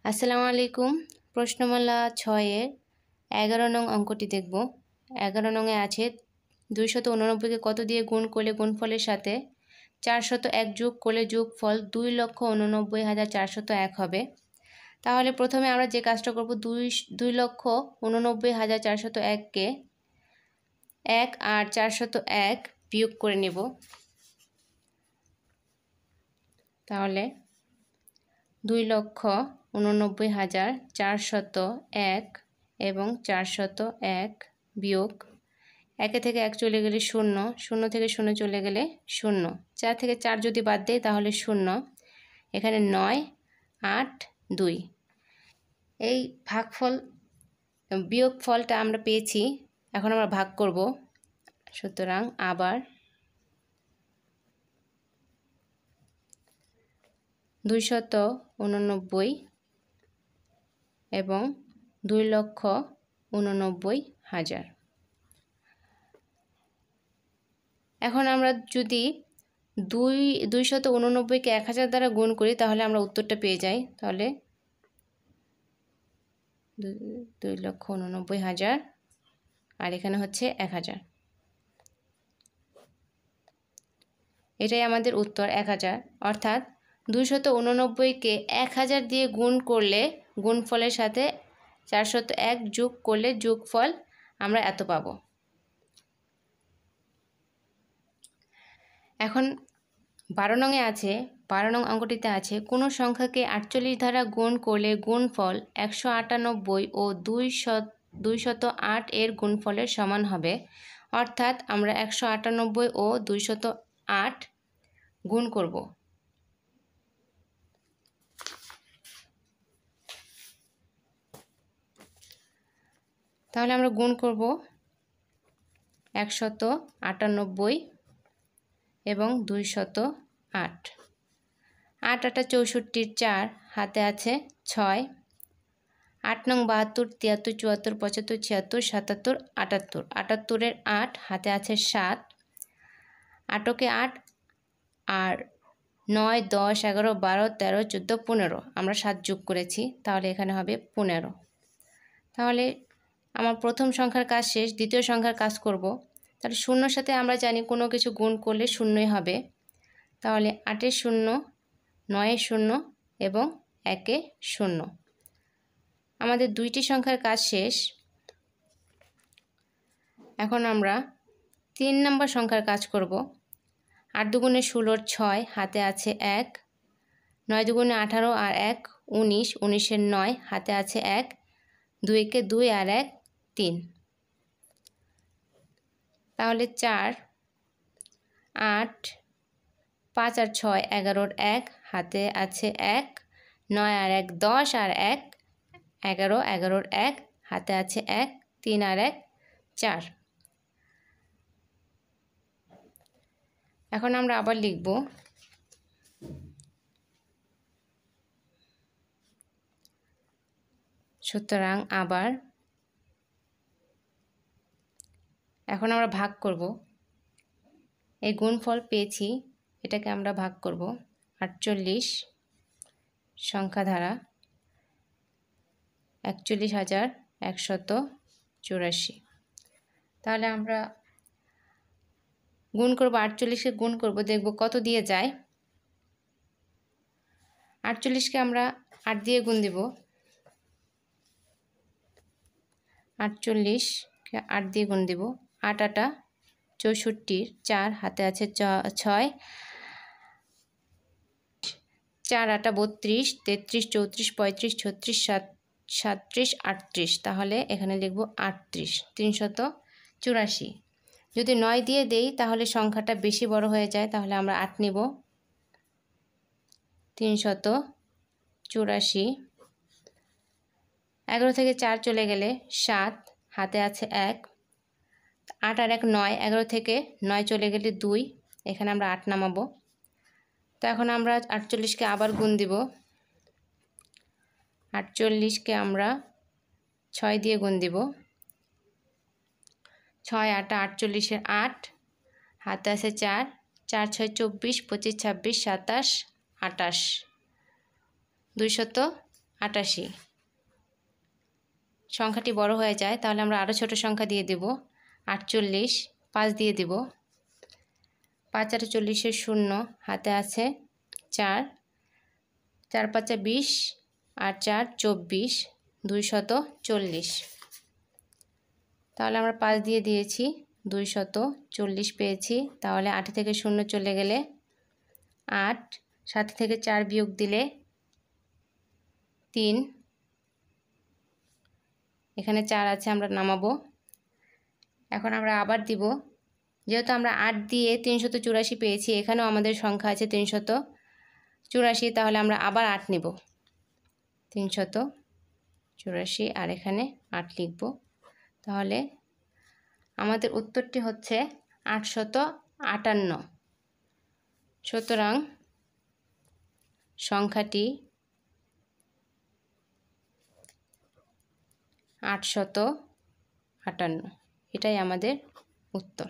আসসালামু আলাইকুম। প্রশ্নমালা 6-এর 11 নং অঙ্কটি দেখব। 11 নংয়ে আছে 289কে কত দিয়ে গুণ করলে গুণফলের সাথে 401 যোগ করলে যোগফল 2,89,401 হবে। তাহলে প্রথমে আমরা যে কাজটা করব 2,89,401কে 1 আর 401 বিয়োগ করে নেব। তাহলে 2,89,401 এবং 401 বিয়োগ 1 থেকে 1 চলে গেলে 0, 0 থেকে 0 চলে গেলে 0, 4 থেকে 4 যদি বাদ দেই তাহলে 0, এখানে 9, 8, 2। এই ভাগফল বিয়োগ ফলটা আমরা পেয়েছি, এখন আমরা ভাগ করব। সুতরাং আবার 289 এবং 2,89,000। এখন আমরা যদি 289কে 1000 দ্বারা গুণ করি তাহলে আমরা উত্তরটা পেয়ে যাই। তাহলে 2,89,000 আর এখানে হচ্ছে 1000। এটাই আমাদের উত্তর 1000। অর্থাৎ 289কে 1000 দিয়ে গুণ করলে গুণফলের সাথে 401 যোগ করলে যোগফল আমরা এত পাব। এখন 12 নংয়ে আছে, 12 নং অঙ্কটিতে আছে কোনো সংখ্যাকে 48 দ্বারা গুণ করলে গুণফল 198 ও 208 এর গুণফলের সমান হবে। অর্থাৎ আমরা 198 ও 208 গুণ করব। তাহলে আমরা গুণ করব 198 এবং 208। 8 8 64, 4 হাতে আছে 6, 8 নং 72, 73, 74, 75, 76, 77, 78, 78-এর 8 হাতে আছে 7, 8কে 8 আর 9, 10, 11, 12, 13, 14, 15 আমরা 7 যোগ করেছি, তাহলে এখানে হবে 15। তাহলে আমার প্রথম সংখ্যার কাজ শেষ, দ্বিতীয় সংখ্যার কাজ করব। তাহলে শূন্যর সাথে আমরা জানি কোনো কিছু গুণ করলে শূন্যই হবে। তাহলে 8-এর 0, 9-এর 0 এবং 1-এর 0। আমাদের দুইটি সংখ্যার কাজ শেষ। এখন আমরা 3 নম্বর সংখ্যার কাজ করব। 8 দুগুণে 16, 6 হাতে আছে 1, 9 দুগুণে 18 আর 1 19, 19-এর 9 হাতে আছে 1, 2-কে 2 আর 1 3। তাহলে 4, 8, 5 আর 6 11-এর 1 হাতে আছে 1, 9 আর 1 10 আর 1 11, 11-এর 1 হাতে আছে 1, 3 আর 1 4। এখন আমরা আবার লিখব সুতরাং আবার এখন আমরা ভাগ করব। এই গুণফল পেয়েছি, এটাকে আমরা ভাগ করব 48 সংখ্যা দ্বারা 41,184। তাহলে আমরা গুণ করব, 48কে গুণ করব, দেখব কত দিয়ে যায়। 48কে আমরা 8 দিয়ে গুণ দিব, 48কে 8 দিয়ে গুণ দিব। 8 8 64, 4 হাতে আছে 6, 4 8 32, 33, 34, 35, 36, 37, 38। তাহলে এখানে লিখব 38, 384। যদি 9 দিয়ে দেই তাহলে সংখ্যাটা বেশি বড় হয়ে যায়, তাহলে আমরা 8 নেব। 384। 11 থেকে 4 চলে গেলে 7 হাতে আছে 1, 8 আর 1 9, 11 থেকে 9 চলে গেলে 2, এখানে আমরা 8 নামাবো। তো এখন আমরা 48কে আবার গুণ দিব। 48কে আমরা 6 দিয়ে গুণ দিব। 6 8 48-এর 8 হাতে আছে 4, 4 6 24, 25, 26, 27, 28, 88। সংখ্যাটি বড় হয়ে যায়, তাহলে আমরা আরও ছোট সংখ্যা দিয়ে দেব 48। 5 দিয়ে দেব। 5 আর 40 শূন্য, হাতে আছে 4। 4 5 20 আর 4 24, 240। তাহলে আমরা 5 দিয়ে দিয়েছি, 240 পেয়েছি। তাহলে 8 থেকে 0 চলে গেলে 8, 7 থেকে 4 বিয়োগ দিলে 3, এখানে 4 আছে, আমরা নামাবো। এখন আমরা আবার দিব, যেহেতু আমরা 8 দিয়ে 384 পেয়েছি, এখানেও আমাদের সংখ্যা আছে 384, তাহলে আমরা আবার 8 নেব। 384 আর এখানে 8 লিখব। তাহলে আমাদের উত্তরটি হচ্ছে 858। সুতরাং সংখ্যাটি 858, এটাই আমাদের উত্তর।